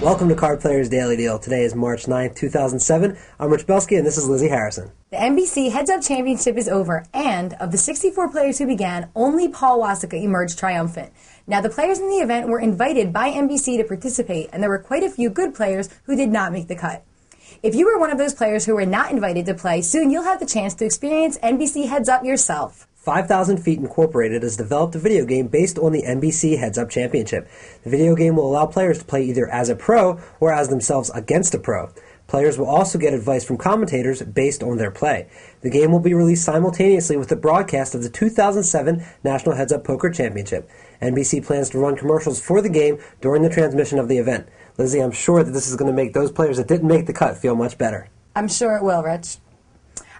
Welcome to Card Players Daily Deal. Today is March 9th, 2007. I'm Rich Belsky, and this is Lizzie Harrison. The NBC Heads Up Championship is over, and of the 64 players who began, only Paul Wasika emerged triumphant. Now, the players in the event were invited by NBC to participate, and there were quite a few good players who did not make the cut. If you were one of those players who were not invited to play, soon you'll have the chance to experience NBC Heads Up yourself. 5,000 Feet Incorporated has developed a video game based on the NBC Heads Up Championship. The video game will allow players to play either as a pro or as themselves against a pro. Players will also get advice from commentators based on their play. The game will be released simultaneously with the broadcast of the 2007 National Heads Up Poker Championship. NBC plans to run commercials for the game during the transmission of the event. Lizzie, I'm sure that this is going to make those players that didn't make the cut feel much better. I'm sure it will, Rich.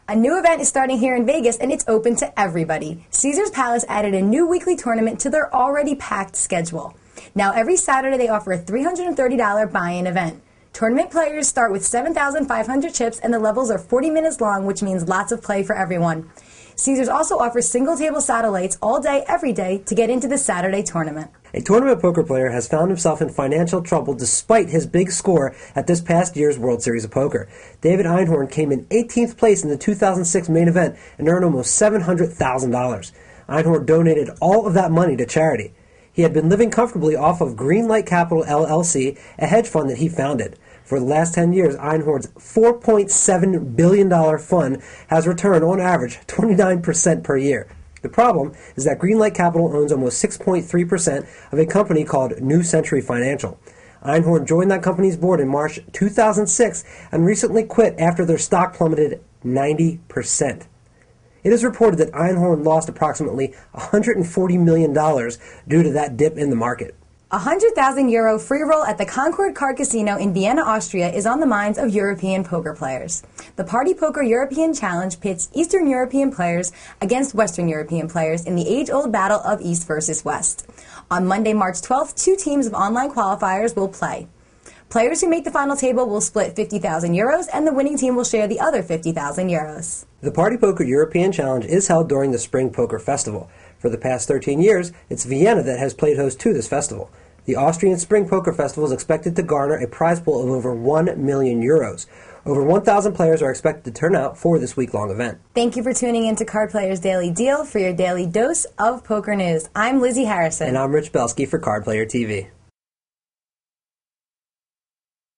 A new event is starting here in Vegas, and it's open to everybody. Caesars Palace added a new weekly tournament to their already packed schedule. Now, every Saturday they offer a $330 buy-in event. Tournament players start with 7,500 chips, and the levels are 40 minutes long, which means lots of play for everyone. Caesars also offers single-table satellites all day, every day, to get into the Saturday tournament. A tournament poker player has found himself in financial trouble despite his big score at this past year's World Series of Poker. David Einhorn came in 18th place in the 2006 main event and earned almost $700,000. Einhorn donated all of that money to charity. He had been living comfortably off of Greenlight Capital LLC, a hedge fund that he founded. For the last 10 years, Einhorn's $4.7 billion fund has returned, on average, 29% per year. The problem is that Greenlight Capital owns almost 6.3% of a company called New Century Financial. Einhorn joined that company's board in March 2006 and recently quit after their stock plummeted 90%. It is reported that Einhorn lost approximately $140 million due to that dip in the market. A €100,000 free roll at the Concord Card Casino in Vienna, Austria is on the minds of European poker players. The Party Poker European Challenge pits Eastern European players against Western European players in the age-old battle of East versus West. On Monday, March 12th, two teams of online qualifiers will play. Players who make the final table will split €50,000, and the winning team will share the other €50,000. The Party Poker European Challenge is held during the Spring Poker Festival. For the past 13 years, it's Vienna that has played host to this festival. The Austrian Spring Poker Festival is expected to garner a prize pool of over €1 million. Over 1,000 players are expected to turn out for this week-long event. Thank you for tuning in to Card Players Daily Deal for your daily dose of poker news. I'm Lizzie Harrison. And I'm Rich Belsky for Card Player TV.